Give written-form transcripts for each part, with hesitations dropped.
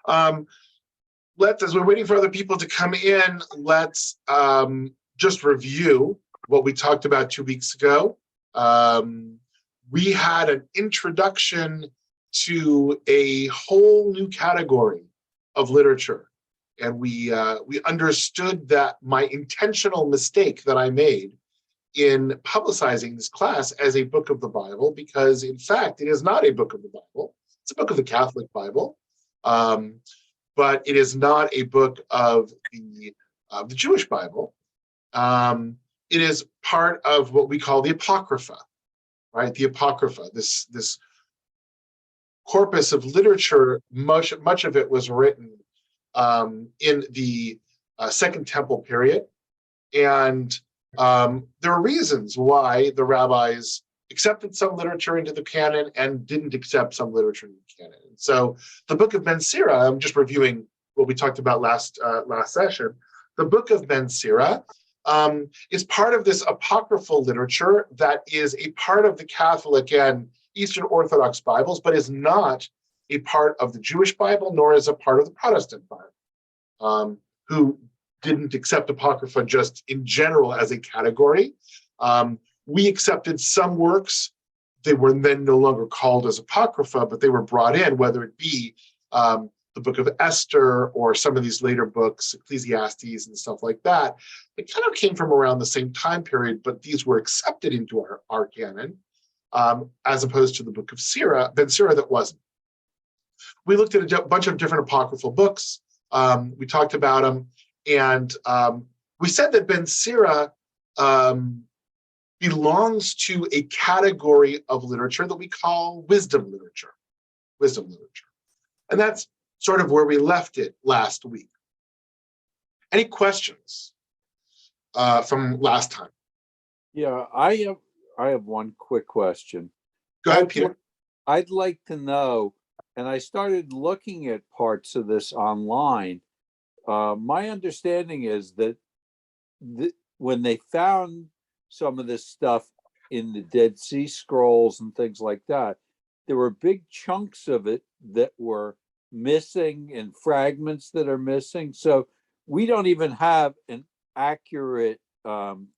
Um, as we're waiting for other people to come in, let's just review what we talked about 2 weeks ago. We had an introduction to a whole new category of literature. And we understood that my intentional mistake that I made in publicizing this class as a book of the Bible, because in fact, it is not a book of the Bible. It's a book of the Catholic Bible, but it is not a book of the Jewish Bible. It is part of what we call the Apocrypha, right? The Apocrypha, this corpus of literature, much of it was written in the Second Temple period. And there are reasons why the rabbis accepted some literature into the canon and didn't accept some literature into the canon. So the Book of Ben Sira, I'm just reviewing what we talked about last session. The Book of Ben Sira is part of this apocryphal literature that is a part of the Catholic and Eastern Orthodox Bibles, but is not a part of the Jewish Bible, nor is a part of the Protestant Bible, who didn't accept Apocrypha just in general as a category. We accepted some works. They were then no longer called as Apocrypha, but they were brought in, whether it be the Book of Esther or some of these later books, Ecclesiastes and stuff like that. It kind of came from around the same time period, but these were accepted into our canon, as opposed to the Book of Ben Sira that wasn't. We looked at a bunch of different apocryphal books. We talked about them, and we said that Ben Sira belongs to a category of literature that we call wisdom literature. And that's sort of where we left it last week. Any questions from last time? Yeah, I have one quick question. Go ahead, Peter. I'd like to know, and I started looking at parts of this online. My understanding is that when they found some of this stuff in the Dead Sea Scrolls and things like that, there were big chunks of it that were missing and fragments that are missing. So we don't even have an accurate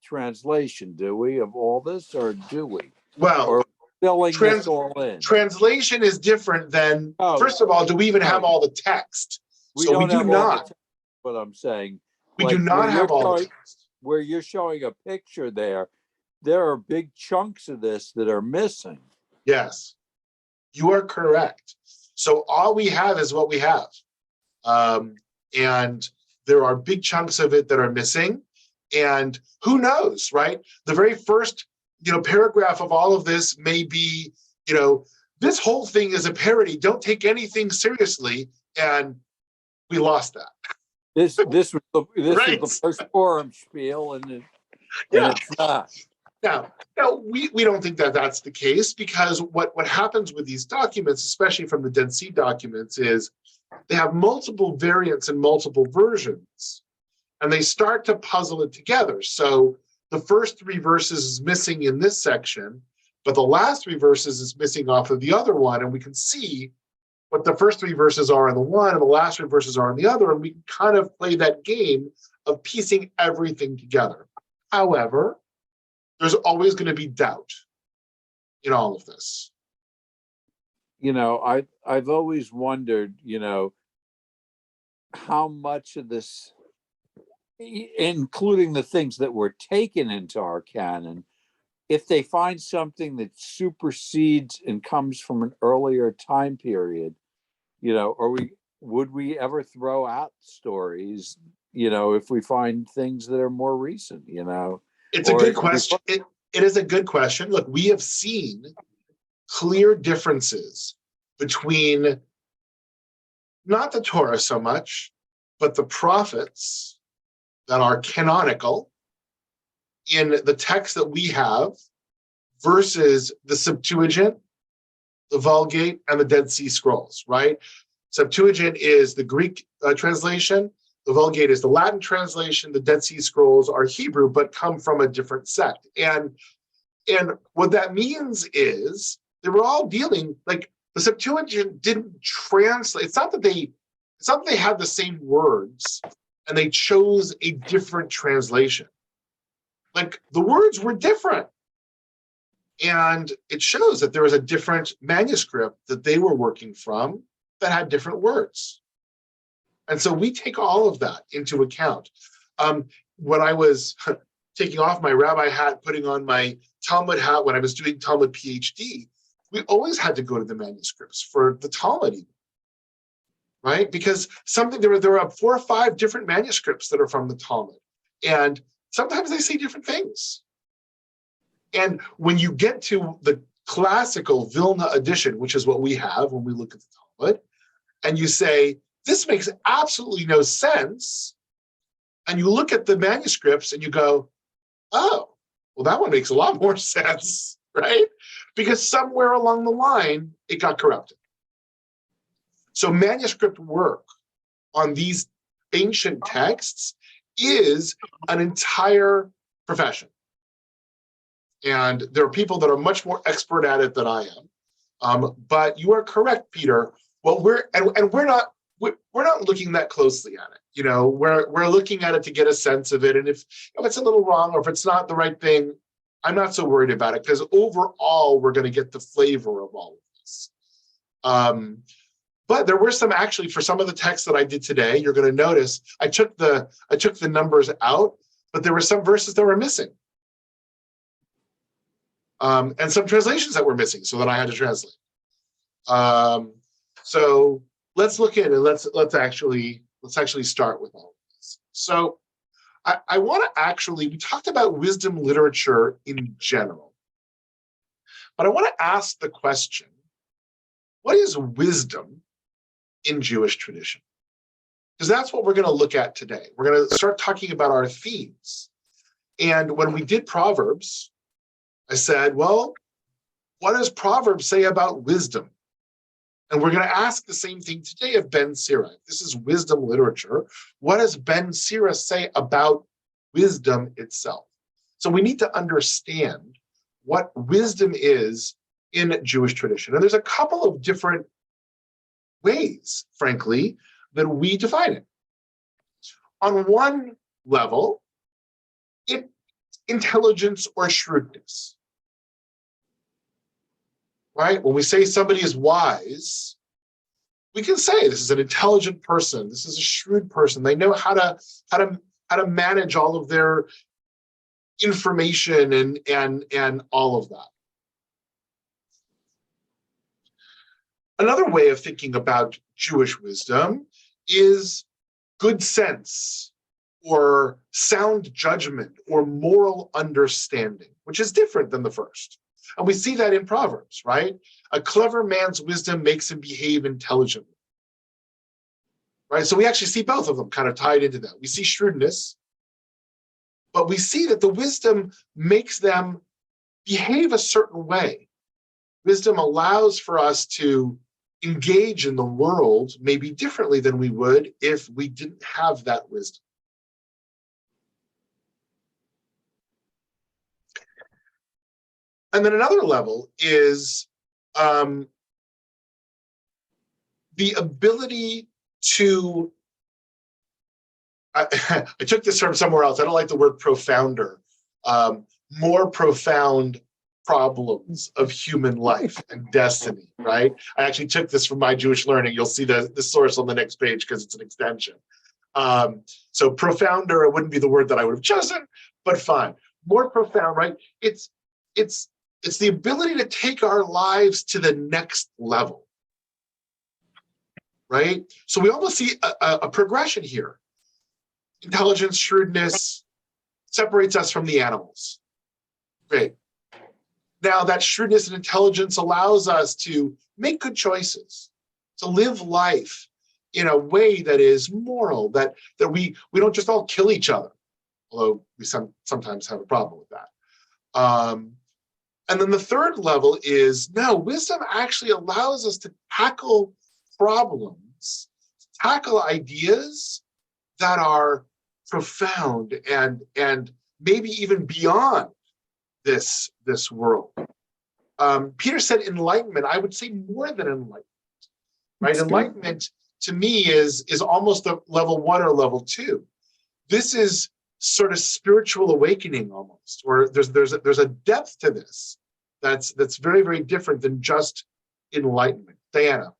translation, do we, of all this, or do we? Well, or filling this all in. Translation is different than, first of all, do we even have all the text? We do not. What I'm saying. We do not have all the text. Where you're showing a picture there are big chunks of this that are missing. Yes, you are correct. So all we have is what we have. And there are big chunks of it that are missing. And who knows, right? The very first, paragraph of all of this may be, this whole thing is a parody. Don't take anything seriously. And we lost that. This was right. the first forum spiel, and it's not. Now, we don't think that that's the case, because what happens with these documents, especially from the Dead Sea documents, is they have multiple variants and multiple versions, and they start to puzzle it together. So the first 3 verses is missing in this section, but the last 3 verses is missing off of the other one, and we can see what the first 3 verses are in the one and the last 3 verses are in the other, and we can kind of play that game of piecing everything together. However, there's always going to be doubt in all of this. I've always wondered, how much of this, including the things that were taken into our canon, if they find something that supersedes and comes from an earlier time period, would we ever throw out stories, if we find things that are more recent, It's a good question. It is a good question. Look, we have seen clear differences between not the Torah so much, but the prophets that are canonical in the text that we have versus the Septuagint, the Vulgate, and the Dead Sea Scrolls, right? Septuagint is the Greek translation. The Vulgate is the Latin translation. The Dead Sea Scrolls are Hebrew, but come from a different sect. And what that means is they were all dealing, like, the Septuagint didn't translate. It's not that It's not that they had the same words and they chose a different translation. Like, the words were different. And it shows that there was a different manuscript that they were working from that had different words. And so we take all of that into account. When I was taking off my rabbi hat, putting on my Talmud hat when I was doing Talmud PhD, we always had to go to the manuscripts for the Talmud, right? Because there are 4 or 5 different manuscripts that are from the Talmud, and sometimes they say different things. And when you get to the classical Vilna edition, which is what we have when we look at the Talmud, and you say, this makes absolutely no sense, and you look at the manuscripts and you go, oh, well, that one makes a lot more sense, right? Because somewhere along the line, it got corrupted. So manuscript work on these ancient texts is an entire profession. And there are people that are much more expert at it than I am. But you are correct, Peter. Well, we're not looking that closely at it. You know, we're looking at it to get a sense of it. And if it's a little wrong or if it's not the right thing, I'm not so worried about it, because overall we're going to get the flavor of all of this. But there were some, actually, for some of the texts that I did today, you're going to notice I took the numbers out, but there were some verses that were missing. And some translations that were missing, so that I had to translate. So let's look at it. Let's actually start with all of this. So I want to we talked about wisdom literature in general, but I want to ask the question, what is wisdom in Jewish tradition? Because that's what we're going to look at today. We're going to start talking about our themes. And when we did Proverbs, I said, well, what does Proverbs say about wisdom? And we're going to ask the same thing today of Ben Sira. This is wisdom literature. What does Ben Sira say about wisdom itself? So we need to understand what wisdom is in Jewish tradition. And there's a couple of different ways, frankly, that we define it. On one level, it's intelligence or shrewdness. Right? When we say somebody is wise, we can say this is an intelligent person. This is a shrewd person. They know how to manage all of their information and all of that. Another way of thinking about Jewish wisdom is good sense or sound judgment or moral understanding, which is different than the first. And we see that in Proverbs, right? A clever man's wisdom makes him behave intelligently, right? So we actually see both of them kind of tied into that. We see shrewdness, but we see that the wisdom makes them behave a certain way. Wisdom allows for us to engage in the world maybe differently than we would if we didn't have that wisdom. And then another level is the ability to, I took this from somewhere else. I don't like the word profounder, more profound problems of human life and destiny, right? I actually took this from my Jewish learning. You'll see the source on the next page because it's an extension. So profounder, it wouldn't be the word that I would have chosen, but fine. More profound, right? It's the ability to take our lives to the next level, right? So we almost see a progression here. Intelligence, shrewdness separates us from the animals. Great. Now that shrewdness and intelligence allows us to make good choices, to live life in a way that is moral, that we don't just all kill each other, although we sometimes have a problem with that. And then the third level is, no, wisdom actually allows us to tackle problems, tackle ideas that are profound and maybe even beyond this world. Peter said enlightenment. I would say more than enlightenment, right? Enlightenment to me is almost a level 1 or level 2. This is sort of spiritual awakening almost, or there's a depth to this that's very, very different than just enlightenment. Diana.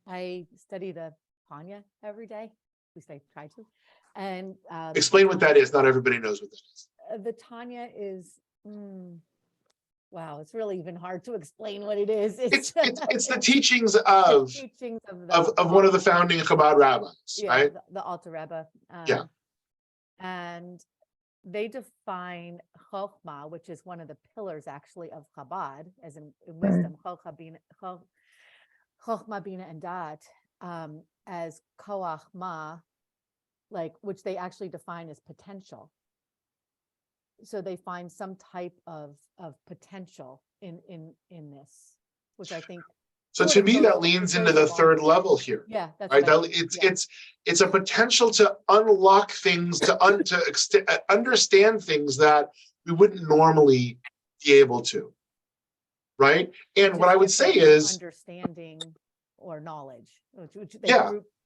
I study the Tanya every day. At least I try to. And Explain what that is. Not everybody knows what that is. The Tanya is, wow, it's really even hard to explain what it is. It's the teachings of one of the founding Chabad rabbis, right? The Alter Rebbe. Yeah. And they define Chokhmah, which is one of the pillars actually of Chabad, as in wisdom, Chokhmah, Bina, and Dat, as Koach Ma, like, which they actually define as potential. So they find some type of potential in this, which I think. So to me, that leans into the third level here. Yeah, that's right. Right. It's a potential to unlock things, to understand things that we wouldn't normally be able to. Right. And what I would say is understanding or knowledge, which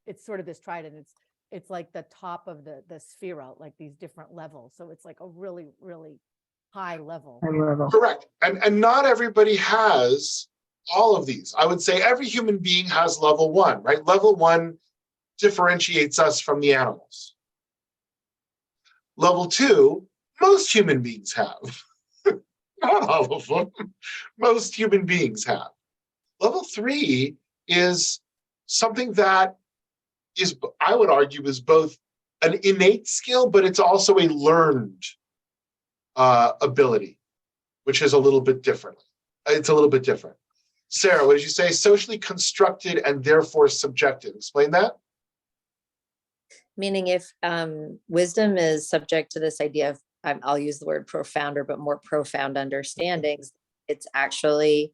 it's sort of this trident. It's like the top of the sphere, like these different levels. So it's like a really, really high level. Correct. And not everybody has all of these. I would say every human being has level 1, right? Level 1 differentiates us from the animals. Level 2, most human beings have. Not all of them. Most human beings have. Level 3 is something that is, I would argue, is both an innate skill, but it's also a learned ability, which is a little bit different. It's a little bit different. Sarah, what did you say? Socially constructed and therefore subjective. Explain that. Meaning if wisdom is subject to this idea of, I'll use the word profounder, but more profound understandings, it's actually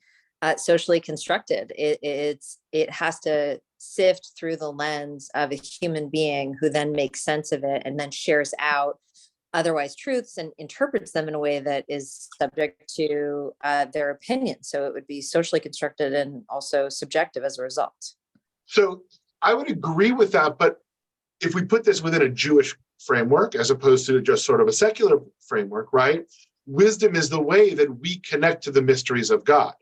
socially constructed. It has to sift through the lens of a human being who then makes sense of it and then shares out otherwise truths and interprets them in a way that is subject to their opinion. So it would be socially constructed and also subjective as a result. So I would agree with that, but if we put this within a Jewish framework as opposed to just sort of a secular framework, right? Wisdom is the way that we connect to the mysteries of God.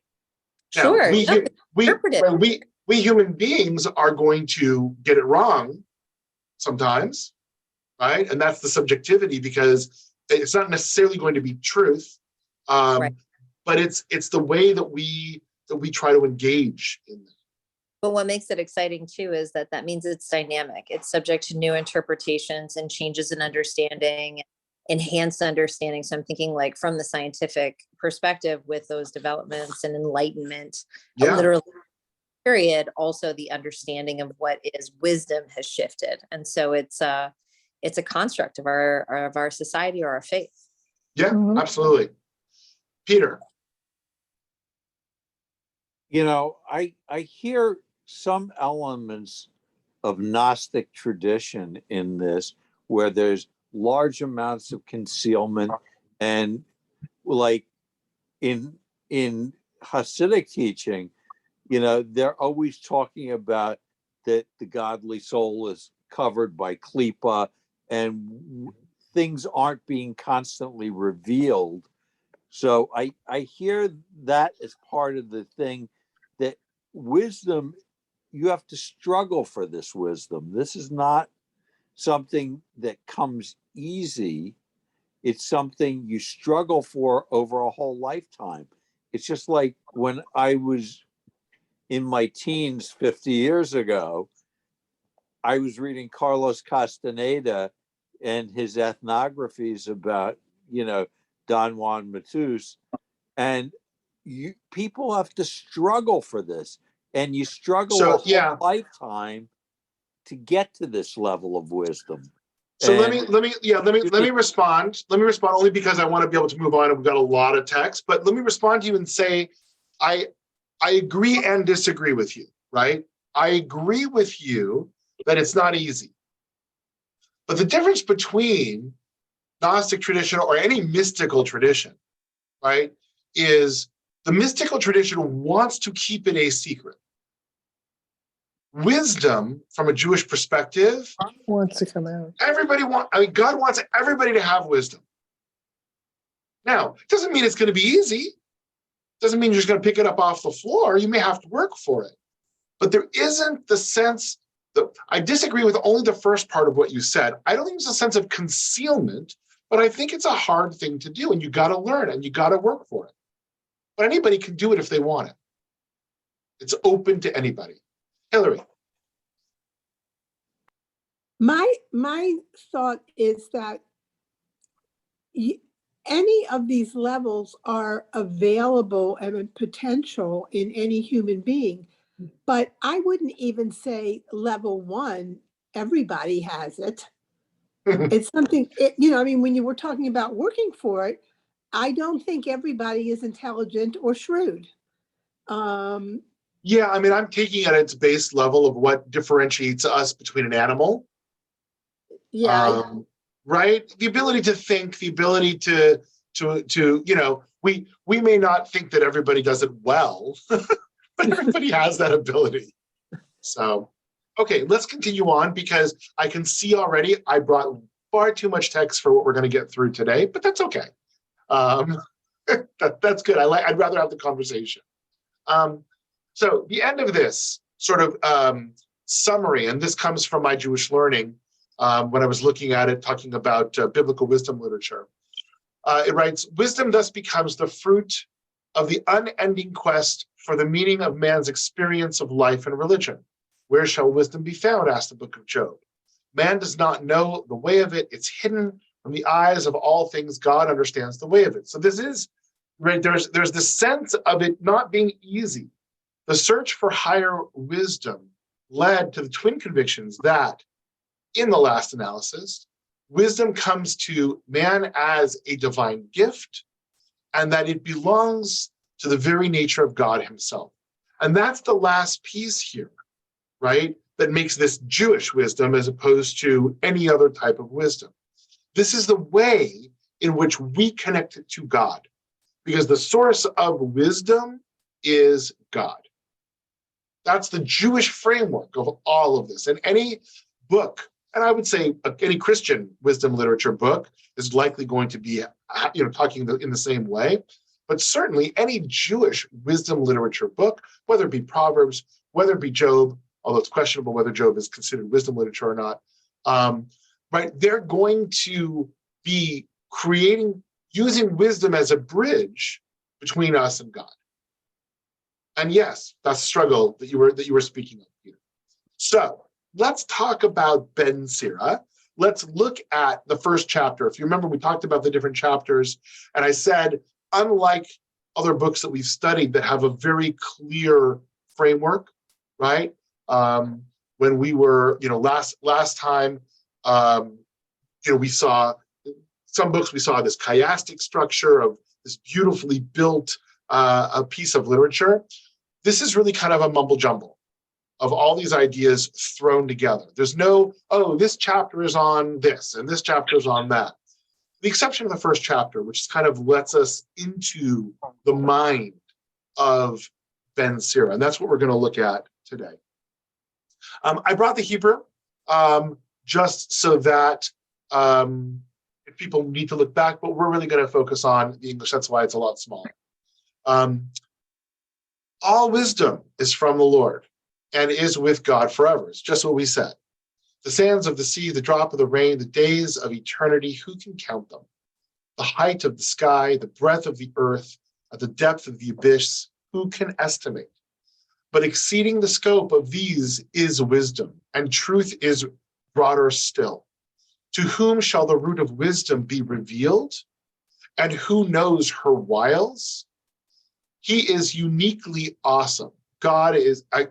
Now, sure. we human beings are going to get it wrong sometimes, right? And that's the subjectivity, because it's not necessarily going to be truth, right. But it's the way that we try to engage in that. But what makes it exciting too is that means it's dynamic. It's subject to new interpretations and changes in understanding, enhanced understanding. So I'm thinking, like, from the scientific perspective with those developments and enlightenment, literally period, also the understanding of what is wisdom has shifted. And so it's a construct of our society or our faith. Yeah, absolutely. Peter. You know, I hear some elements of Gnostic tradition in this, where there's large amounts of concealment, and like in Hasidic teaching, you know, they're always talking about that the godly soul is covered by klipa and things aren't being constantly revealed. So I hear that as part of the thing, that wisdom, you have to struggle for this wisdom. This is not something that comes easy. It's something you struggle for over a whole lifetime. It's just like when I was in my teens 50 years ago, I was reading Carlos Castaneda and his ethnographies about, you know, Don Juan Matus, and people have to struggle for this, and you struggle a whole lifetime to get to this level of wisdom. So let me respond. Let me respond only because I want to be able to move on. We've got a lot of text, but let me respond to you and say, I agree and disagree with you, right? I agree with you that it's not easy. But the difference between Gnostic tradition or any mystical tradition, right, is the mystical tradition wants to keep it a secret. wisdom from a Jewish perspective, Wants to come out. God wants everybody to have wisdom. Now, it doesn't mean it's going to be easy. Doesn't mean you're just going to pick it up off the floor. You may have to work for it. But there isn't the sense that I disagree with only the first part of what you said. I don't think there's a sense of concealment, but I think it's a hard thing to do, and you got to learn and you got to work for it. But anybody can do it if they want it. It's open to anybody. Hillary. My thought is that any of these levels are available and potential in any human being, but I wouldn't even say level 1, everybody has it. It's something, I mean, when you were talking about working for it, I don't think everybody is intelligent or shrewd. Yeah, I mean, I'm taking it at its base level of what differentiates us between an animal. Yeah. Right? The ability to think, the ability to we may not think that everybody does it well, but everybody has that ability. So, okay, let's continue on, because I can see already I brought far too much text for what we're going to get through today, but that's okay. That's good. I'd rather have the conversation. So the end of this sort of summary, and this comes from my Jewish learning when I was looking at it, talking about biblical wisdom literature. It writes, wisdom thus becomes the fruit of the unending quest for the meaning of man's experience of life and religion. Where shall wisdom be found? Asked the book of Job. Man does not know the way of it. It's hidden from the eyes of all things. God understands the way of it. So this is, right, there's this sense of it not being easy. The search for higher wisdom led to the twin convictions that, in the last analysis, wisdom comes to man as a divine gift, and that it belongs to the very nature of God himself. And that's the last piece here, right? That makes this Jewish wisdom as opposed to any other type of wisdom. This is the way in which we connect it to God, because the source of wisdom is God. That's the Jewish framework of all of this. And any book, and I would say any Christian wisdom literature book is likely going to be, talking in the same way. But certainly any Jewish wisdom literature book, whether it be Proverbs, whether it be Job, although it's questionable whether Job is considered wisdom literature or not, right? They're going to be using wisdom as a bridge between us and God. And yes, that's a struggle that you were speaking of, Peter. So let's talk about Ben Sira. Let's look at the first chapter. If you remember, we talked about the different chapters, and I said, unlike other books that we've studied that have a very clear framework, right? When we were, last time, we saw some books, we saw this chiastic structure of this beautifully built a piece of literature. This is really kind of a mumble jumble of all these ideas thrown together. There's no, this chapter is on this and this chapter is on that. The exception of the first chapter, which kind of lets us into the mind of Ben Sira, and that's what we're going to look at today. I brought the Hebrew just so that if people need to look back, but we're really going to focus on the English. That's why it's a lot smaller. All wisdom is from the Lord and is with God forever. It's just what we said. The sands of the sea, the drop of the rain, the days of eternity, who can count them? The height of the sky, the breadth of the earth, at the depth of the abyss, who can estimate? But exceeding the scope of these is wisdom, and truth is broader still. To whom shall the root of wisdom be revealed? And who knows her wiles? He is uniquely awesome. God is, I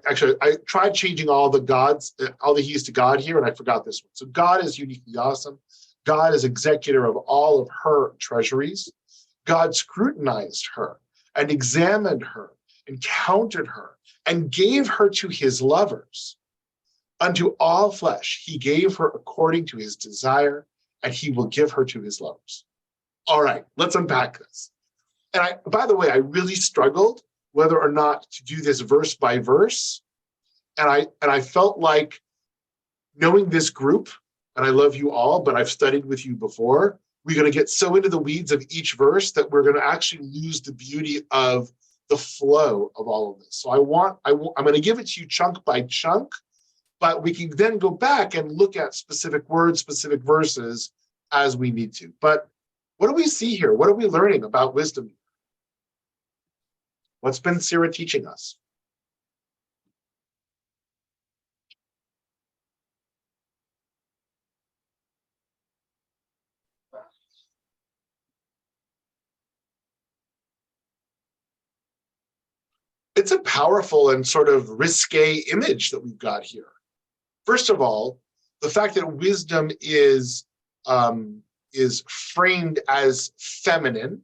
tried changing all the gods, all the he's to God here, and I forgot this one. So God is uniquely awesome. God is executor of all of her treasuries. God scrutinized her and examined her and counted her and gave her to his lovers. Unto all flesh, he gave her according to his desire, and he will give her to his lovers. All right, let's unpack this. And by the way, I really struggled whether or not to do this verse by verse. I felt like knowing this group, and I love you all, but I've studied with you before, we're going to get so into the weeds of each verse that we're going to actually lose the beauty of the flow of all of this. So I'm going to give it to you chunk by chunk, but we can then go back and look at specific words, specific verses as we need to. But what do we see here? What are we learning about wisdom? What's Ben Sira teaching us? It's a powerful and sort of risque image that we've got here. First of all, the fact that wisdom is framed as feminine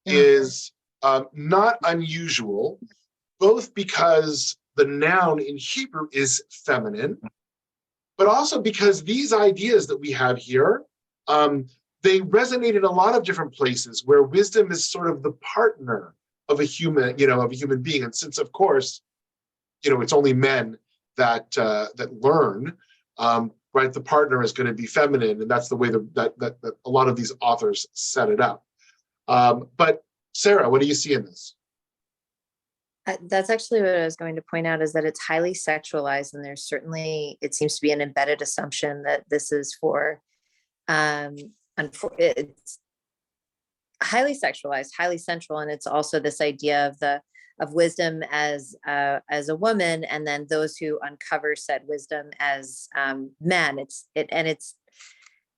is not unusual, both because the noun in Hebrew is feminine, but also because these ideas that we have here, they resonate in a lot of different places where wisdom is sort of the partner of a human, of a human being. And since, of course, it's only men that learn, right? The partner is going to be feminine, and that's the way that a lot of these authors set it up. But Sarah, what do you see in this? That's actually what I was going to point out, is that it's highly sexualized, and there's certainly, it seems to be an embedded assumption that this is for, it's highly sexualized, highly central, and it's also this idea of wisdom as a woman, and then those who uncover said wisdom as men.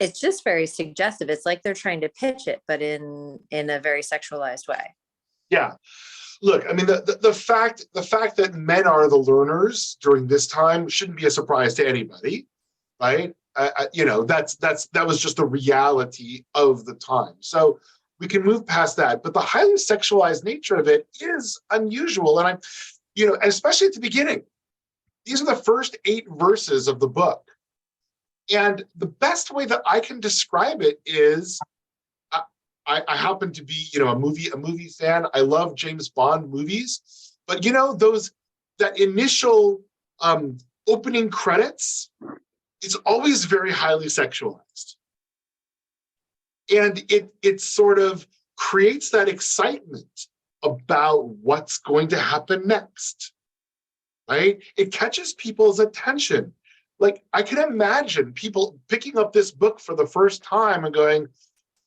It's just very suggestive. It's like they're trying to pitch it, but in a very sexualized way. Yeah. Look, I mean, the fact that men are the learners during this time shouldn't be a surprise to anybody, right? That was just the reality of the time. So we can move past that, but the highly sexualized nature of it is unusual. And especially at the beginning, these are the first 8 verses of the book. And the best way that I can describe it is, I happen to be, a movie fan. I love James Bond movies, but that initial opening credits is always very highly sexualized. And it sort of creates that excitement about what's going to happen next, right? It catches people's attention. Like, I can imagine people picking up this book for the first time and going,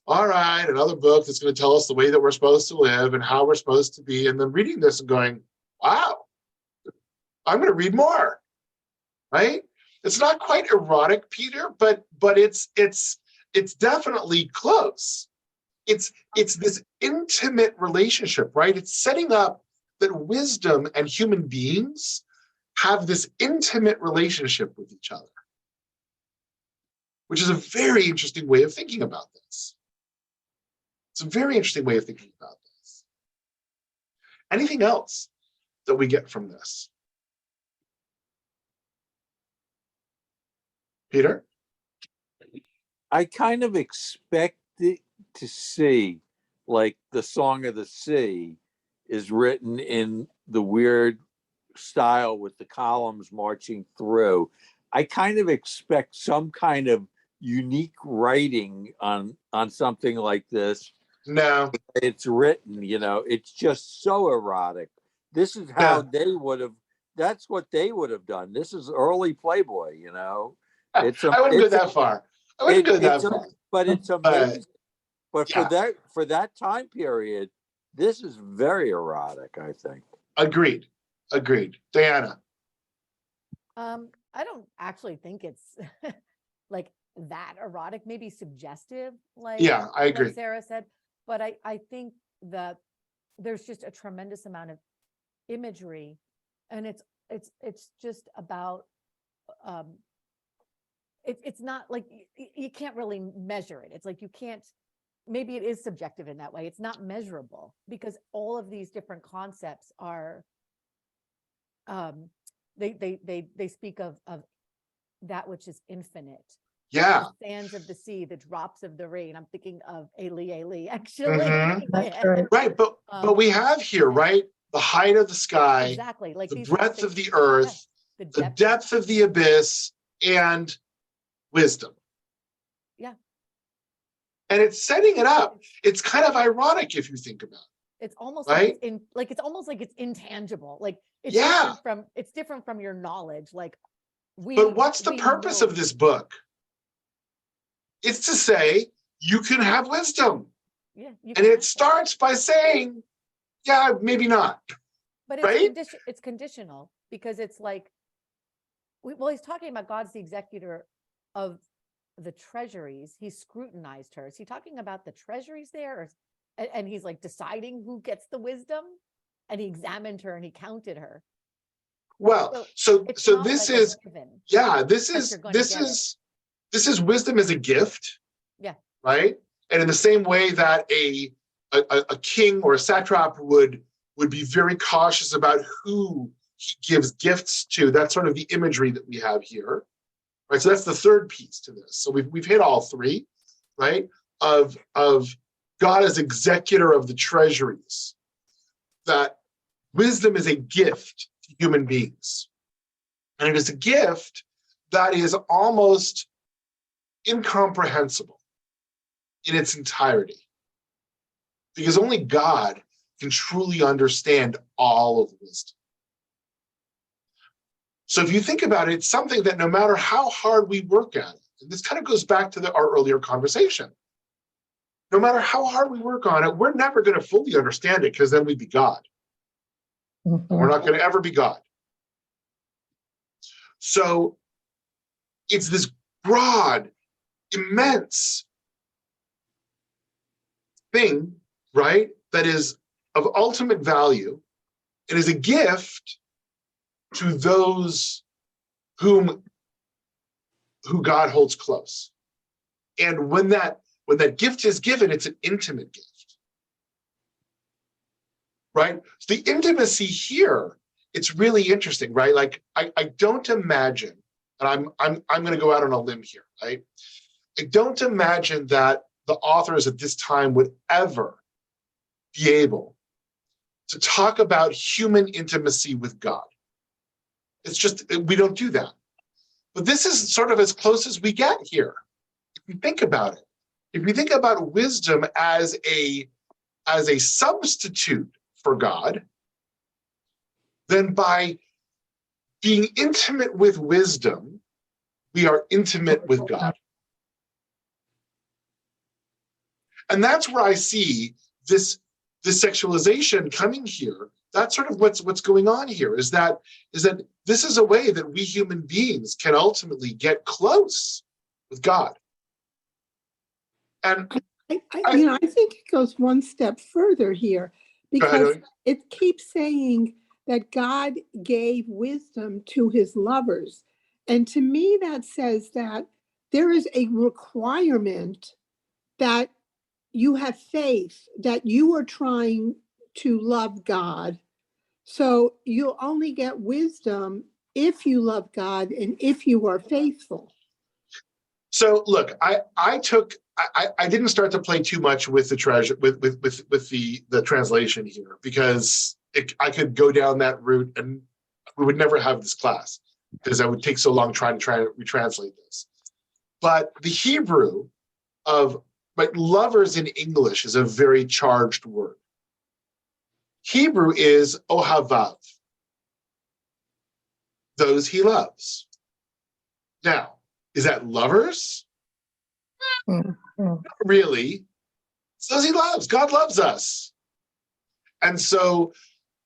all right, another book that's going to tell us the way that we're supposed to live and how we're supposed to be, and then reading this and going, wow, I'm going to read more, right? It's not quite erotic, Peter, but it's definitely close. It's this intimate relationship, right? It's setting up that wisdom and human beings have this intimate relationship with each other, which is a very interesting way of thinking about this. It's a very interesting way of thinking about this. Anything else that we get from this? Peter? I kind of expected to see, like, the Song of the Sea is written in the weird style with the columns marching through. I kind of expect some kind of unique writing on something like this. No. It's written, it's just so erotic. This is how they would have, that's what they would have done. This is early Playboy, I wouldn't go that far. But it's amazing. But for that time period, this is very erotic, I think. Agreed. Diana? I don't actually think it's like that erotic, maybe suggestive, like I agree. Like Sarah said, but I think that there's just a tremendous amount of imagery, and it's just about it's not like you can't really measure it. It's like you can't, maybe it is subjective in that way. It's not measurable because all of these different concepts are they speak of that which is infinite. Yeah. The sands of the sea, the drops of the rain. I'm thinking of Eli, actually. Mm-hmm. Right, but we have here, right, the height of the sky, exactly, like the these breadth of the earth, the depth of the abyss, and wisdom. Yeah. And it's setting it up. It's kind of ironic if you think about it. It's almost Right? like it's almost like it's intangible. Like it's Yeah. different from your knowledge. Like But what's the we purpose know- of this book? It's to say you can have wisdom. Yeah. And it starts by saying, yeah, maybe not. But right? it's conditional because it's like, well, he's talking about God's the executor of the treasuries. He scrutinized her. Is he talking about the treasuries there? And he's like deciding who gets the wisdom? And he examined her and he counted her. Well, So it's so not this like a is, given, yeah, this but is you're gonna this get it. is wisdom as a gift. Yeah. Right. And in the same way that a king or a satrap would be very cautious about who he gives gifts to. That's sort of the imagery that we have here. Right. So that's the third piece to this. So we've hit all three, right? Of God as executor of the treasuries. That wisdom is a gift to human beings. And it is a gift that is almost incomprehensible in its entirety. Because only God can truly understand all of wisdom. So if you think about it, it's something that no matter how hard we work at it, and this kind of goes back to our earlier conversation, no matter how hard we work on it, we're never going to fully understand it because then we'd be God. And we're not going to ever be God. So it's this broad, immense thing, right, that is of ultimate value. It is a gift to those who God holds close. And when that gift is given, it's an intimate gift. Right? So the intimacy here, it's really interesting, right? Like I don't imagine, and I'm going to go out on a limb here, right? I don't imagine that the authors at this time would ever be able to talk about human intimacy with God. It's just, we don't do that. But this is sort of as close as we get here. If you think about it, if you think about wisdom as a substitute for God, then by being intimate with wisdom, we are intimate with God. And that's where I see this sexualization coming here. That's sort of what's going on here, is that this is a way that we human beings can ultimately get close with God. And I think it goes one step further here, because it keeps saying that God gave wisdom to his lovers. And to me, that says that there is a requirement that you have faith, that you are trying to love God. So you'll only get wisdom if you love God and if you are faithful. So look, I didn't start to play too much with the treasure with the translation here, because I could go down that route and we would never have this class because I would take so long trying to retranslate this. But the Hebrew of lovers in English is a very charged word. Hebrew is ohavav, those he loves. Now, is that lovers? Not really. It's those he loves. God loves us. And so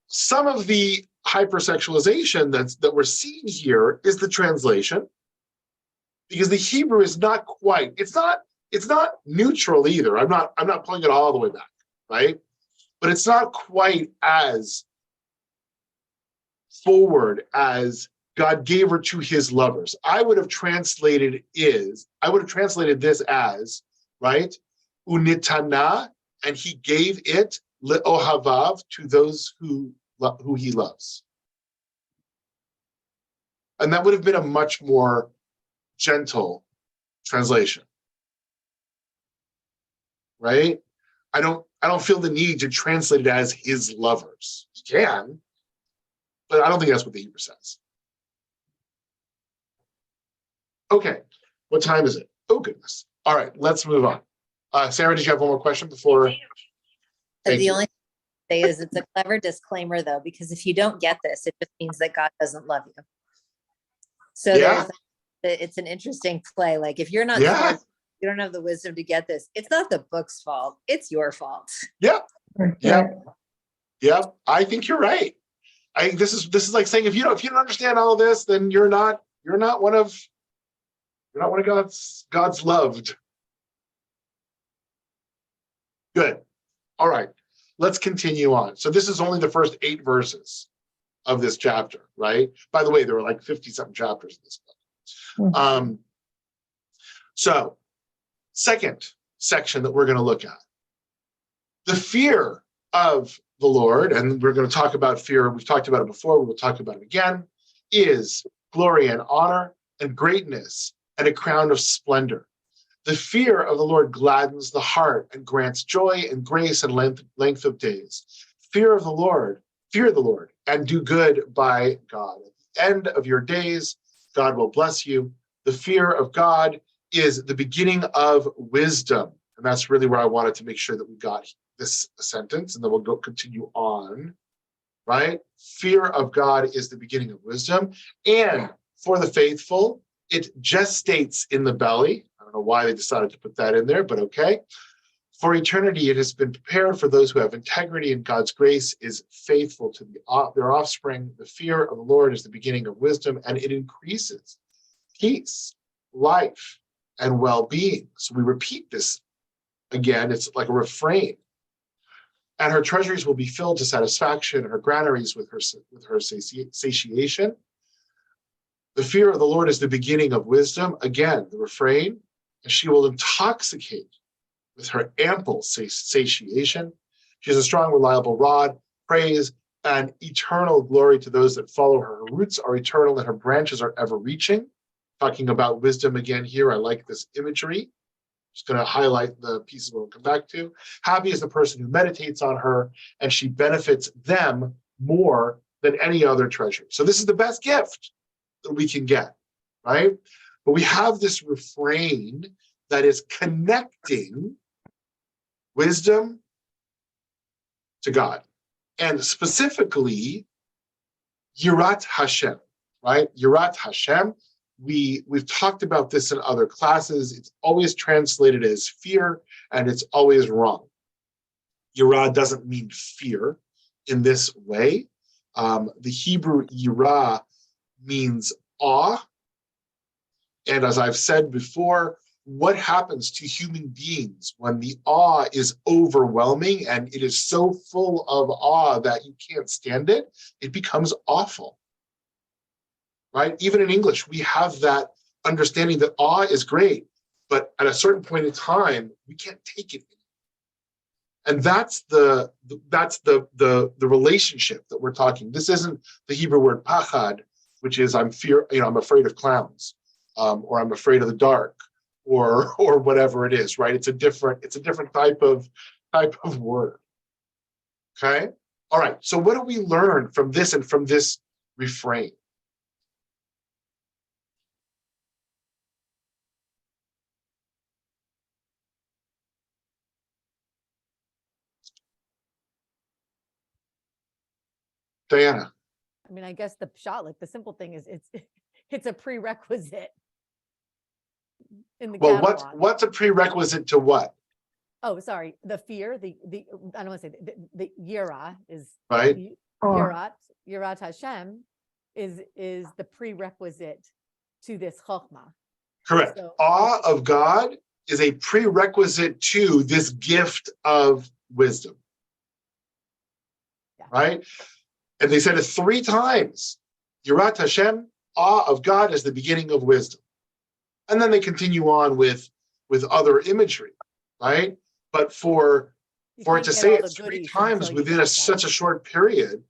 some of the hypersexualization that we're seeing here is the translation, because the Hebrew is not quite, it's not neutral either. I'm not pulling it all the way back, right? But it's not quite as forward as God gave her to his lovers. I would have translated this as, right? Unitana, and he gave it le'ohavav, to those who he loves. And that would have been a much more gentle translation. Right? I don't feel the need to translate it as his lovers. You can, but I don't think that's what the Hebrew says. Okay, what time is it? Oh, goodness. All right, let's move on. Sarah, did you have one more question before? Thank The you. only thing to say is it's a clever disclaimer though, because if you don't get this, it just means that God doesn't love you. So Yeah. it's an interesting play. Like if you're not Yeah. smart, you don't have the wisdom to get this. It's not the book's fault. It's your fault. Yep. Yep. Yep. I think you're right. I think this is like saying if you don't understand all of this, then you're not one of God's loved. Good. All right. Let's continue on. So this is only the first 8 verses of this chapter, right? By the way, there are like 50-something chapters in this book. So, second section that we're going to look at. The fear of the Lord, and we're going to talk about fear. We've talked about it before. We will talk about it again, is glory and honor and greatness and a crown of splendor. The fear of the Lord gladdens the heart and grants joy and grace and length of days. Fear the Lord, and do good by God. At the end of your days, God will bless you. The fear of God is the beginning of wisdom. And that's really where I wanted to make sure that we got this sentence, and then we'll continue on, right? Fear of God is the beginning of wisdom. And for the faithful, it gestates in the belly. I don't know why they decided to put that in there, but okay. For eternity, it has been prepared for those who have integrity, and God's grace is faithful to their offspring. The fear of the Lord is the beginning of wisdom, and it increases peace, life, and well-being. So we repeat this again. It's like a refrain. And her treasuries will be filled to satisfaction, her granaries with her satiation. The fear of the Lord is the beginning of wisdom. Again, the refrain. And she will intoxicate with her ample satiation. She has a strong, reliable rod, praise, and eternal glory to those that follow her. Her roots are eternal and her branches are ever-reaching. Talking about wisdom again here, I like this imagery. Just going to highlight the pieces we'll come back to. Happy is the person who meditates on her, and she benefits them more than any other treasure. So this is the best gift that we can get, right? But we have this refrain that is connecting wisdom to God, and specifically Yirat Hashem, right? Yirat Hashem. We've talked about this in other classes. It's always translated as fear, and it's always wrong. Yirah doesn't mean fear in this way. The Hebrew yirah means awe. And as I've said before, what happens to human beings when the awe is overwhelming and it is so full of awe that you can't stand it? It becomes awful. Right? Even in English, we have that understanding that awe is great, but at a certain point in time, we can't take it. And that's the relationship that we're talking. This isn't the Hebrew word pachad, which is I'm afraid of clowns, or I'm afraid of the dark, or whatever it is. Right? It's a different type of word. Okay. All right. So what do we learn from this and from this refrain? Diana. I mean, I guess the shot, like the simple thing is it's a prerequisite in the Well, catalog. what's a prerequisite to what? Oh, sorry. The fear, the I don't want to say the yira is Right. Yirat Hashem is the prerequisite to this chokhmah. Correct. So, awe of God is a prerequisite to this gift of wisdom. Yeah. Right? And they said it 3 times. Yirat Hashem, awe of God is the beginning of wisdom. And then they continue on with other imagery, right? But for it to say it 3 times within such a short period,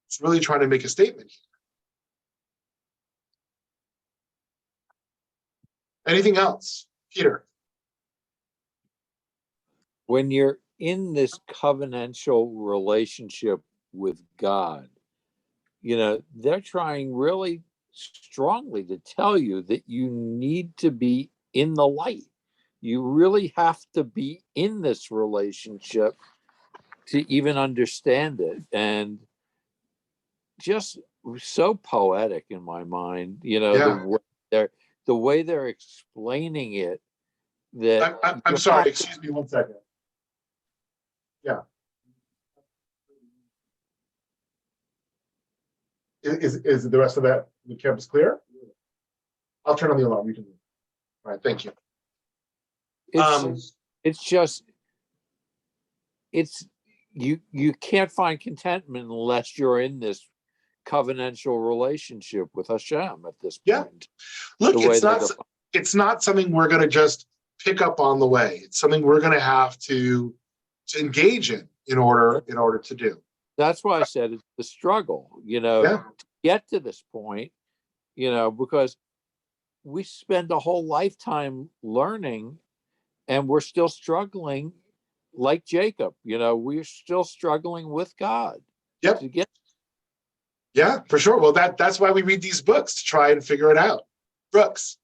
it's really trying to make a statement here. Anything else? Peter? When you're in this covenantal relationship with God, they're trying really strongly to tell you that you need to be in the light. You really have to be in this relationship to even understand it. And just so poetic in my mind, Yeah. the way they're explaining it. That I'm you sorry, have to- excuse me 1 second. Yeah. Is the rest of the campus clear? I'll turn on the alarm. You can. All right, thank you. it's just you can't find contentment unless you're in this covenantal relationship with Hashem at this Yeah. point. Look, The way it's not something we're going to just pick up on the way. It's something we're going to have to engage in order to do. That's why I said it's the struggle, Yeah. to get to this point, because we spend a whole lifetime learning and we're still struggling like Jacob, we're still struggling with God. Yep. To get. Yeah, for sure. Well, that's why we read these books, to try and figure it out. Brooks.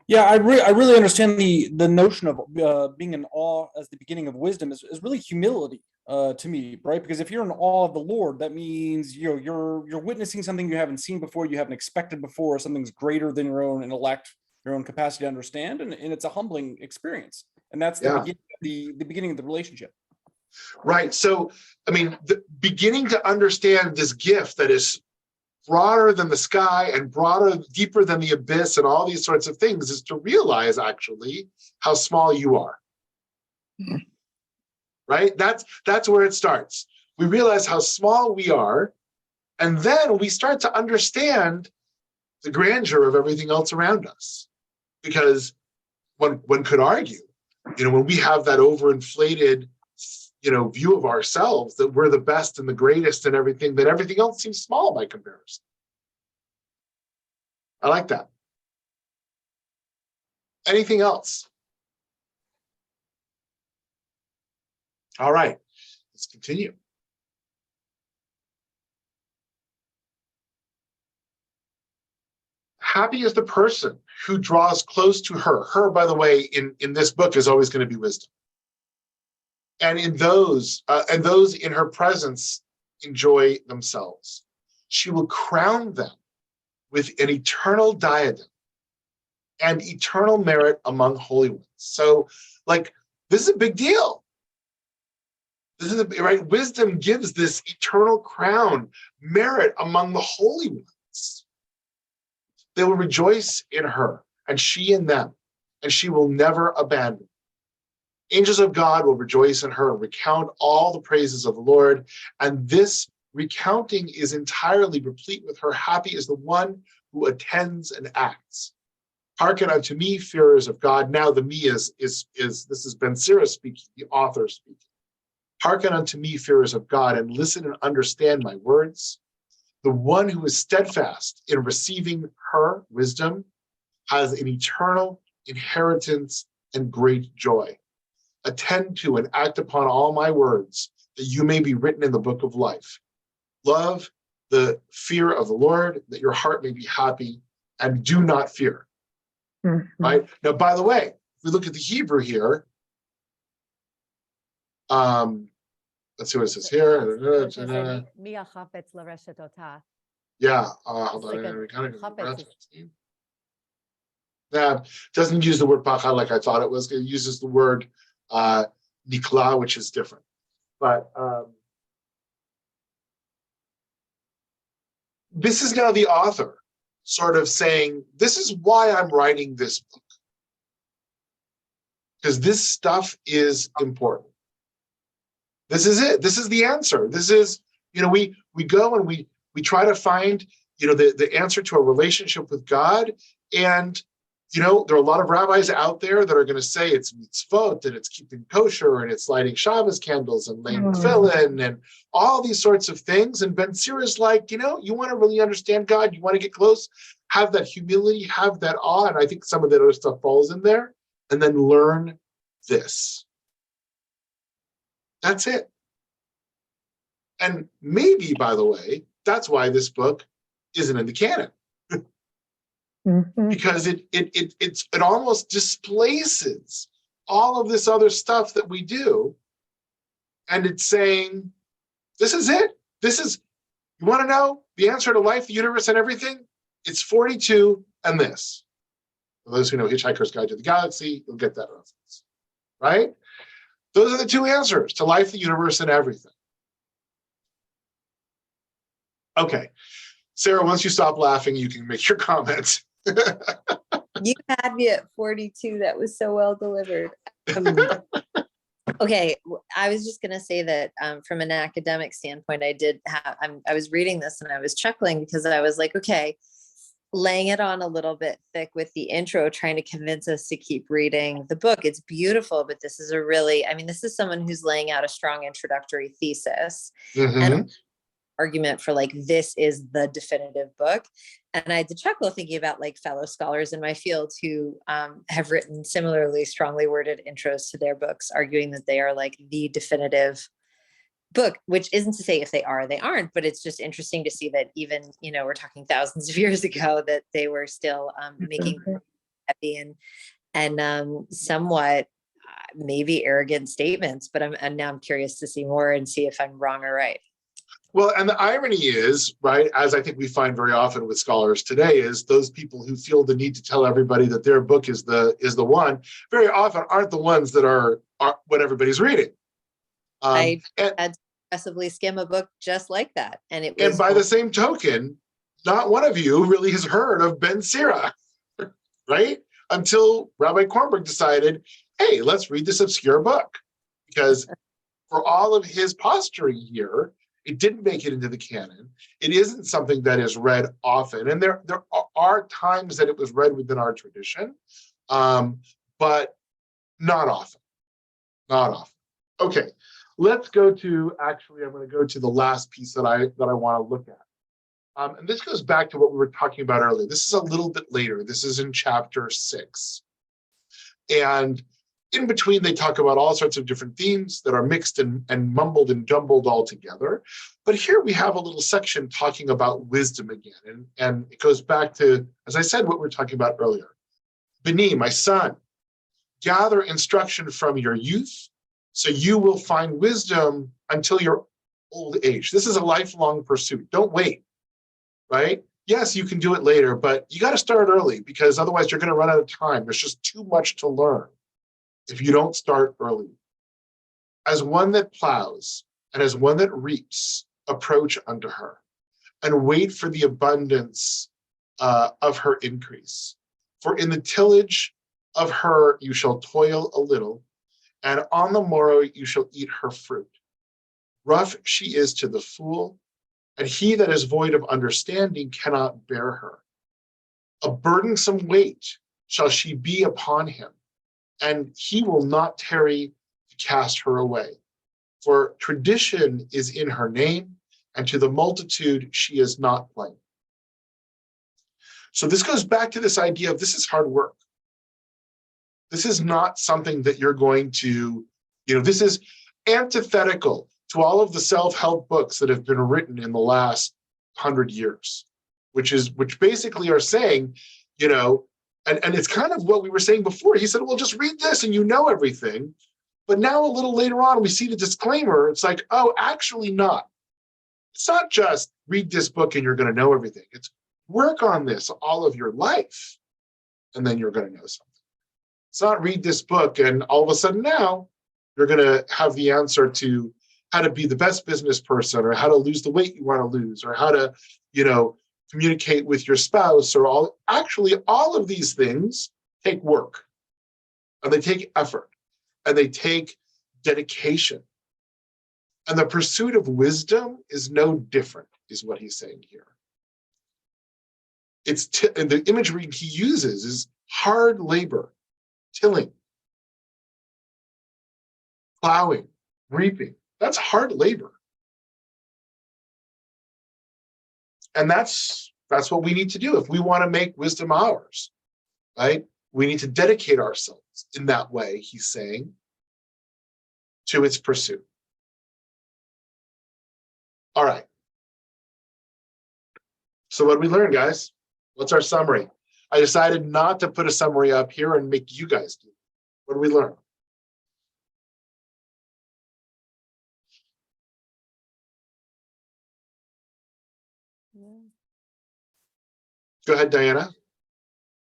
Yeah, I really understand the notion of being in awe as the beginning of wisdom is really humility to me, right? Because if you're in awe of the Lord, that means you're witnessing something you haven't seen before, you haven't expected before, something's greater than your own intellect, your own capacity to understand, and it's a humbling experience. And that's the beginning of the relationship. Right. So, I mean, the beginning to understand this gift that is broader than the sky and deeper than the abyss and all these sorts of things is to realize actually how small you are. Right? That's where it starts. We realize how small we are, and then we start to understand the grandeur of everything else around us. Because one could argue, when we have that overinflated view of ourselves, that we're the best and the greatest and everything, that everything else seems small by comparison. I like that. Anything else? All right, let's continue. Happy is the person who draws close to her. Her, by the way, in this book is always going to be wisdom. And those in her presence enjoy themselves. She will crown them with an eternal diadem and eternal merit among holy ones. So, this is a big deal. This is right. Wisdom gives this eternal crown, merit among the holy ones. They will rejoice in her, and she in them, and she will never abandon. Angels of God will rejoice in her and recount all the praises of the Lord. And this recounting is entirely replete with her. Happy is the one who attends and acts. Hearken unto me, fearers of God. Now the me is this is Ben Sira speaking, the author speaking. Hearken unto me, fearers of God, and listen and understand my words. The one who is steadfast in receiving her wisdom has an eternal inheritance and great joy. Attend to and act upon all my words, that you may be written in the book of life. Love the fear of the Lord, that your heart may be happy, and do not fear. Mm-hmm. Right? Now, by the way, if we look at the Hebrew here, let's see what it says here. Yeah. Doesn't use the word pacha like I thought it was. It uses the word nikla, which is different. But this is now the author sort of saying, this is why I'm writing this book. Because this stuff is important. This is it. This is the answer. This is, we go and we try to find, the answer to a relationship with God. And, there are a lot of rabbis out there that are going to say it's mitzvot and it's keeping kosher and it's lighting Shabbos candles and laying tefillin and all these sorts of things. And Ben Sira is like, you want to really understand God, you want to get close, have that humility, have that awe. And I think some of that other stuff falls in there. And then learn this. That's it. And maybe, by the way, that's why this book isn't in the canon, Mhm. because it almost displaces all of this other stuff that we do, and it's saying, this is it. This is, you want to know the answer to life, the universe, and everything? It's 42 and this. For those who know Hitchhiker's Guide to the Galaxy, you'll get that reference, right? Those are the two answers to life, the universe, and everything. Okay, Sarah, once you stop laughing, you can make your comments. You had me at 42. That was so well delivered. Okay, I was just going to say that from an academic standpoint, I was reading this and I was chuckling because I was like, okay, laying it on a little bit thick with the intro, trying to convince us to keep reading the book. It's beautiful, but this is this is someone who's laying out a strong introductory thesis and argument for like, this is the definitive book. And I had to chuckle thinking about like fellow scholars in my field who have written similarly strongly worded intros to their books, arguing that they are like the definitive book, which isn't to say if they are, they aren't, but it's just interesting to see that even, we're talking thousands of years ago, that they were still making heavy and somewhat maybe arrogant statements, but I'm curious to see more and see if I'm wrong or right. Well, and the irony is, right, as I think we find very often with scholars today, is those people who feel the need to tell everybody that their book is the one, very often aren't the ones that are what everybody's reading. I had to aggressively skim a book just like that. And by the same token, not one of you really has heard of Ben Sira, right? Until Rabbi Kornberg decided, hey, let's read this obscure book. Because for all of his posturing here, it didn't make it into the canon. It isn't something that is read often. And there are times that it was read within our tradition, but not often. Not often. Okay, let's go to, actually, I'm going to go to the last piece that I want to look at. And this goes back to what we were talking about earlier. This is a little bit later. This is in chapter 6. And in between, they talk about all sorts of different themes that are mixed and mumbled and jumbled all together. But here we have a little section talking about wisdom again. And it goes back to, as I said, what we were talking about earlier. Beni, my son, gather instruction from your youth, so you will find wisdom until your old age. This is a lifelong pursuit. Don't wait, right? Yes, you can do it later, but you got to start early, because otherwise you're going to run out of time. There's just too much to learn if you don't start early. As one that plows and as one that reaps, approach unto her, and wait for the abundance of her increase. For in the tillage of her you shall toil a little, and on the morrow you shall eat her fruit. Rough she is to the fool, and he that is void of understanding cannot bear her. A burdensome weight shall she be upon him, and he will not tarry to cast her away. For tradition is in her name, and to the multitude she is not plain. So this goes back to this idea of, this is hard work. This is not something that you're going to, this is antithetical to all of the self-help books that have been written in the last 100 years, which basically are saying, and it's kind of what we were saying before. He said, well, just read this and you know everything. But now a little later on, we see the disclaimer. It's like, oh, actually not. It's not just read this book and you're going to know everything. It's work on this all of your life, and then you're going to know something. It's not read this book and all of a sudden now you're going to have the answer to how to be the best business person, or how to lose the weight you want to lose, or how to, communicate with your spouse, or all of these things take work, and they take effort, and they take dedication. And the pursuit of wisdom is no different, is what he's saying here. And the imagery he uses is hard labor, tilling, plowing, reaping. That's hard labor. And that's what we need to do if we want to make wisdom ours, right? We need to dedicate ourselves in that way, he's saying, to its pursuit. All right. So what did we learn, guys? What's our summary? I decided not to put a summary up here and make you guys do it. What did we learn? Yeah. Go ahead, Diana.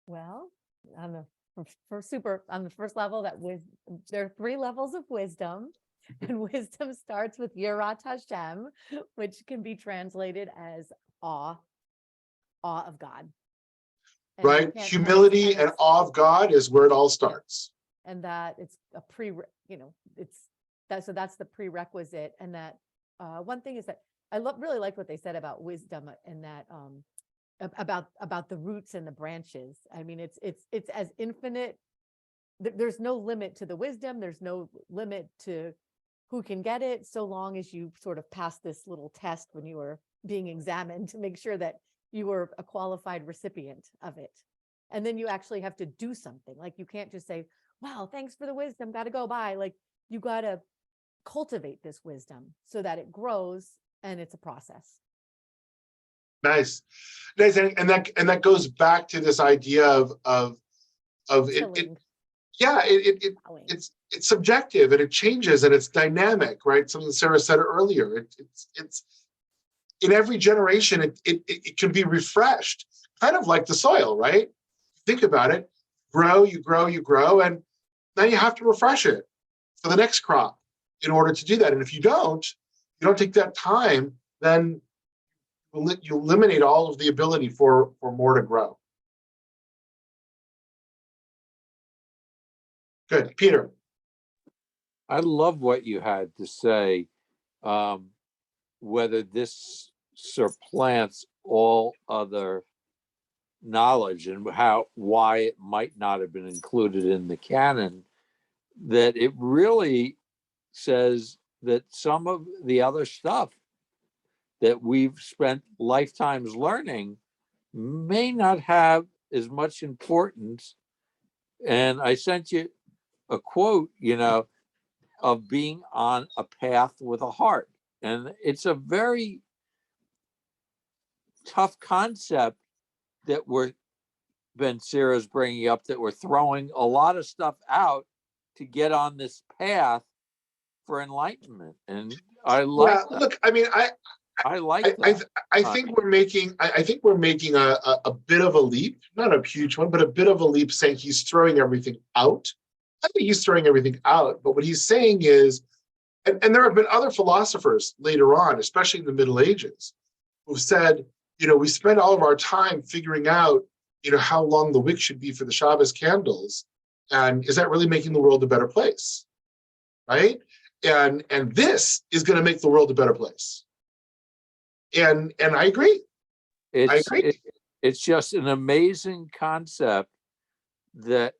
Well, on the on the first level, there are 3 levels of wisdom, and wisdom starts with Yirat Hashem, which can be translated as awe of God. And you Right? can't- Humility it's kind and of- awe of God is where it all starts. and that it's a that's the prerequisite. And that one thing is that I really like what they said about wisdom, and that about the roots and the branches. I mean, it's as infinite. There's no limit to the wisdom. There's no limit to who can get it, so long as you sort of pass this little test when you were being examined to make sure that you were a qualified recipient of it. And then you actually have to do something. Like, you can't just say, wow, thanks for the wisdom, got to go by. Like, you got to cultivate this wisdom so that it grows, and it's a process. Nice. And that goes back to this idea of Tilling, it it's subjective, and it changes, and it's dynamic, right? Something Sarah said earlier. It's in every generation it can be refreshed, kind of like the soil, right? Think about it. You grow, and then you have to refresh it for the next crop in order to do that. And if you don't take that time, then you eliminate all of the ability for more to grow. Good. Peter. I love what you had to say, whether this supplants all other knowledge and why it might not have been included in the canon, that it really says that some of the other stuff that we've spent lifetimes learning may not have as much importance. And I sent you a quote, of being on a path with a heart. And it's a very tough concept that Ben Sira is bringing up, that we're throwing a lot of stuff out to get on this path for enlightenment. And I like that. Look, I mean, I like that. I think we're making a bit of a leap, not a huge one, but a bit of a leap, saying he's throwing everything out. I think he's throwing everything out, but what he's saying is, and there have been other philosophers later on, especially in the Middle Ages, who've said, we spend all of our time figuring out, how long the wick should be for the Shabbos candles, and is that really making the world a better place, right? And this is going to make the world a better place. And I agree. It's just an amazing concept that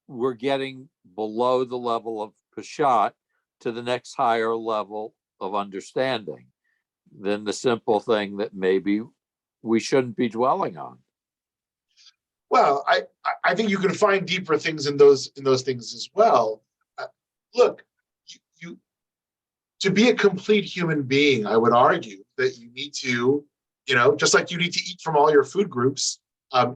we're getting below the level of Peshat to the next higher level of understanding than the simple thing that maybe we shouldn't be dwelling on. Well, I think you can find deeper things in those things as well. Look, you to be a complete human being, I would argue that you need to, just like you need to eat from all your food groups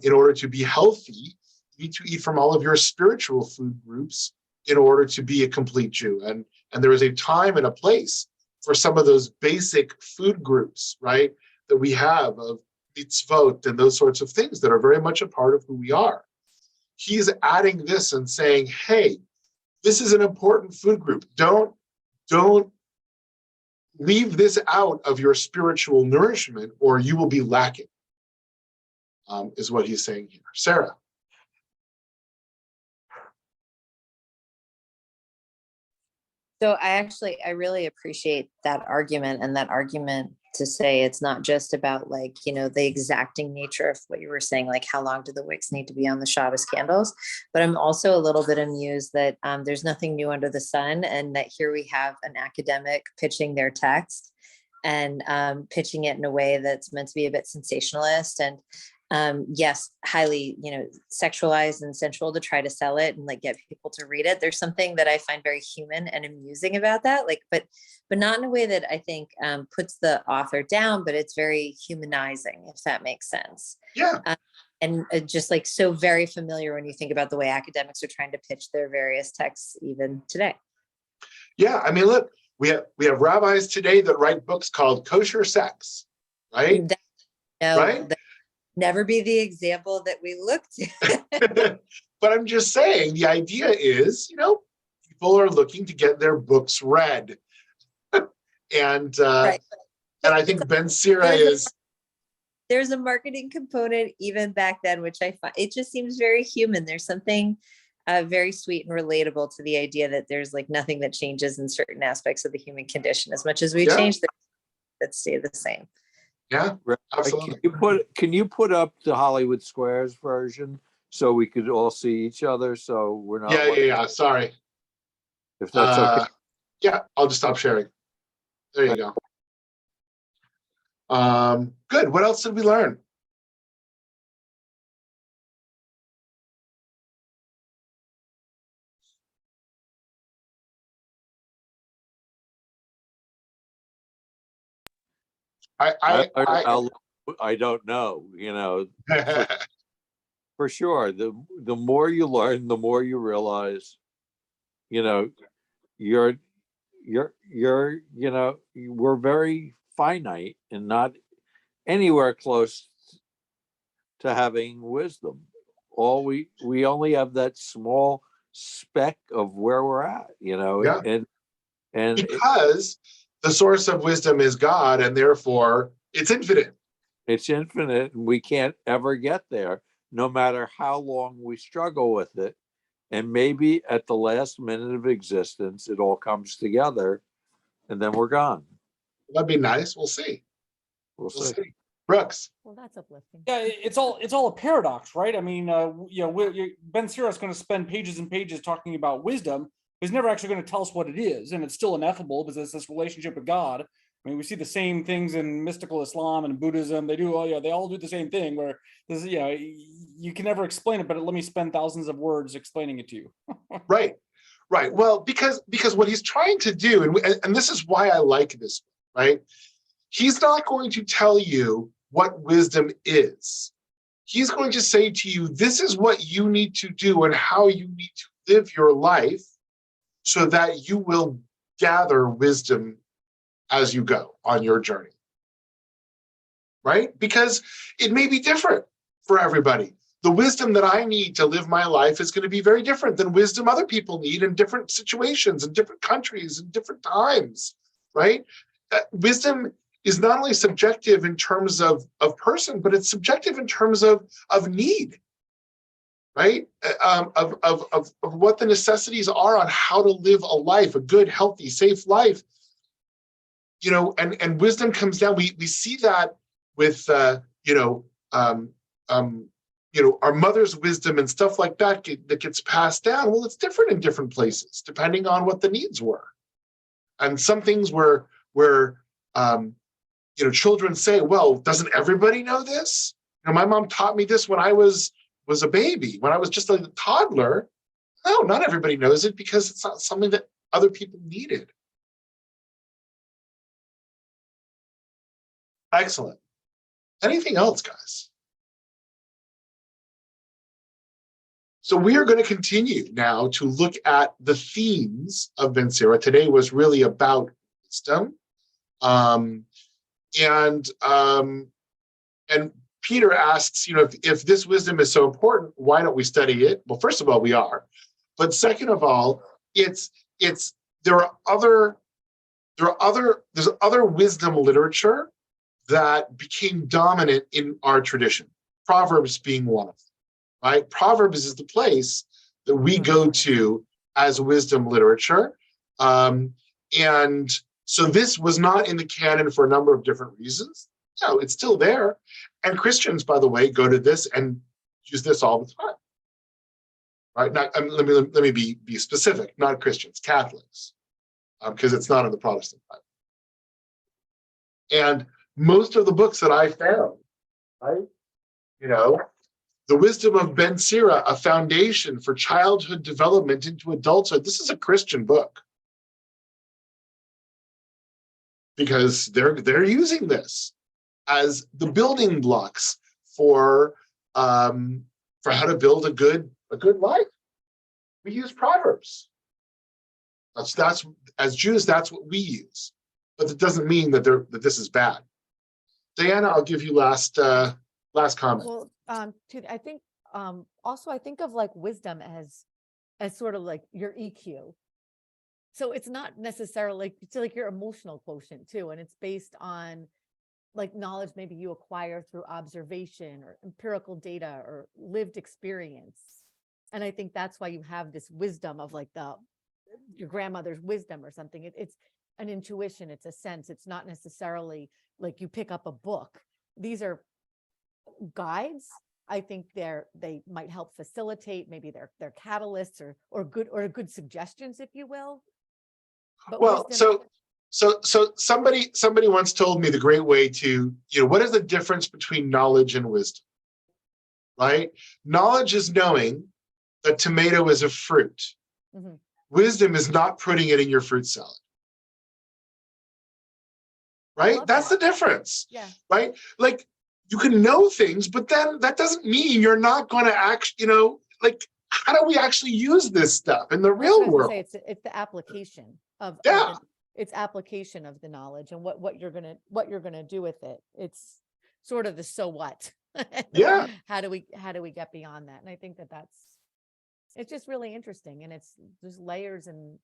in order to be healthy, you need to eat from all of your spiritual food groups in order to be a complete Jew. And there is a time and a place for some of those basic food groups, right, that we have of mitzvot and those sorts of things that are very much a part of who we are. He's adding this and saying, hey, this is an important food group. Don't leave this out of your spiritual nourishment, or you will be lacking, is what he's saying here. Sarah. So I really appreciate that argument, and that argument to say it's not just about the exacting nature of what you were saying, like how long do the wicks need to be on the Shabbos candles, but I'm also a little bit amused that there's nothing new under the sun, and that here we have an academic pitching their text and pitching it in a way that's meant to be a bit sensationalist. yes, highly, sexualized and sensual to try to sell it and like get people to read it. There's something that I find very human and amusing about that, like, but not in a way that I think puts the author down, but it's very humanizing, if that makes sense. Yeah. And just like so very familiar when you think about the way academics are trying to pitch their various texts even today. Yeah, I mean, look, we have rabbis today that write books called Kosher Sex, right? Right? That never be the example that we look to. But I'm just saying, the idea is, people are looking to get their books read. And Right. and I think Ben Sira there's a marketing component even back then, which I find, it just seems very human. There's something very sweet and relatable to the idea that there's like nothing that changes in certain aspects of the human condition as much as we change that stay the same. Yeah, absolutely. Can you put up the Hollywood Squares version so we could all see each other? So we're not. Yeah. Sorry. If that's okay. Yeah, I'll just stop sharing. There you go. Good. What else did we learn? I don't know, for sure. The more you learn, the more you realize, you're we're very finite and not anywhere close to having wisdom. We only have that small speck of where we're at, Yeah. and because the source of wisdom is God, and therefore it's infinite. It's infinite, and we can't ever get there, no matter how long we struggle with it. And maybe at the last minute of existence, it all comes together, and then we're gone. That'd be nice. We'll see. We'll see. Brooks. Well, that's uplifting. Yeah, it's all a paradox, right? I mean, Ben Sira is going to spend pages and pages talking about wisdom. He's never actually going to tell us what it is, and it's still ineffable because it's this relationship with God. I mean, we see the same things in mystical Islam and Buddhism. They all do the same thing. Where this, you can never explain it, but let me spend thousands of words explaining it to you. Right. Well, because what he's trying to do, and this is why I like this, right? He's not going to tell you what wisdom is. He's going to say to you, this is what you need to do and how you need to live your life so that you will gather wisdom as you go on your journey, right? Because it may be different for everybody. The wisdom that I need to live my life is going to be very different than wisdom other people need in different situations, in different countries, in different times, right? Wisdom is not only subjective in terms of person, but it's subjective in terms of need, right? Of what the necessities are on how to live a life, a good, healthy, safe life. And wisdom comes down. We see that with our mother's wisdom and stuff like that that gets passed down. Well, it's different in different places depending on what the needs were, and some things where children say, well, doesn't everybody know this? My mom taught me this when I was a baby, when I was just a toddler. No, not everybody knows it because it's not something that other people needed. Excellent. Anything else, guys? So we are going to continue now to look at the themes of Ben Sira. Today was really about wisdom. And Peter asks, if this wisdom is so important, why don't we study it? Well, first of all, we are, but second of all, there's other wisdom literature that became dominant in our tradition. Proverbs being one of them, right? Proverbs is the place that we go to as wisdom literature, and so this was not in the canon for a number of different reasons. No, it's still there. And Christians, by the way, go to this and use this all the time. Right? Let me be specific, not Christians, Catholics, because it's not in the Protestant Bible. And most of the books that I found, right, You know, the wisdom of Ben Sira, a foundation for childhood development into adulthood. This is a Christian book because they're using this as the building blocks for how to build a good life. We use Proverbs. That's as Jews, that's what we use. But it doesn't mean that this is bad. Diana, I'll give you last comment. Well, I think also I think of like wisdom as sort of like your EQ. So it's not necessarily it's like your emotional quotient too, and it's based on like knowledge maybe you acquire through observation or empirical data or lived experience. And I think that's why you have this wisdom of like your grandmother's wisdom or something. It's an intuition, it's a sense. It's not necessarily like you pick up a book. These are guides. I think they might help facilitate, maybe they're catalysts or good suggestions, if you will. But Well, wisdom, so somebody once told me the great way to, what is the difference between knowledge and wisdom? Right? Knowledge is knowing that tomato is a fruit. Mhm. Wisdom is not putting it in your fruit salad. I Right? love That's that. the difference. Yeah. Right? Like you can know things, but then that doesn't mean you're not going to actually, like, how do we actually use this stuff in the That's what I real was gonna world? say. It's the application of Yeah. it's application of the knowledge and what you're gonna do with it. It's sort of the so what. Yeah. How do we get beyond that? And I think it's just really interesting, and there's layers and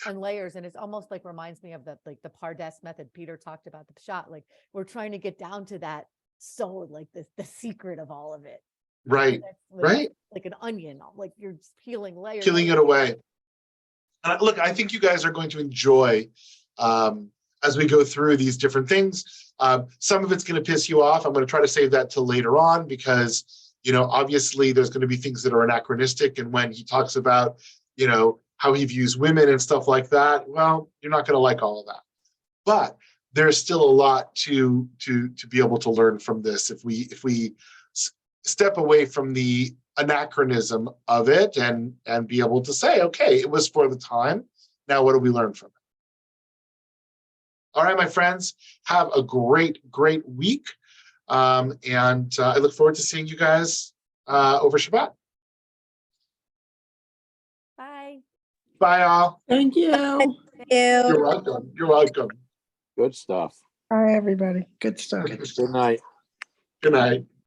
layers, and it's almost like reminds me of the Pardes method Peter talked about, the shot. Like we're trying to get down to that soul, like the secret of all of it. Right. That's Right. like an onion, like you're just peeling layers. Peeling it away. Look, I think you guys are going to enjoy as we go through these different things. Some of it's going to piss you off. I'm going to try to save that till later on because, obviously there's going to be things that are anachronistic. And when he talks about, how he views women and stuff like that, well, you're not going to like all of that. But there's still a lot to be able to learn from this if we step away from the anachronism of it and be able to say, okay, it was for the time. Now, what do we learn from it? All right, my friends, have a great week. And I look forward to seeing you guys over Shabbat. Bye. Bye, all. Thank you. You're welcome. You're welcome. Good stuff. Hi, everybody. Good stuff. Good night. Good night.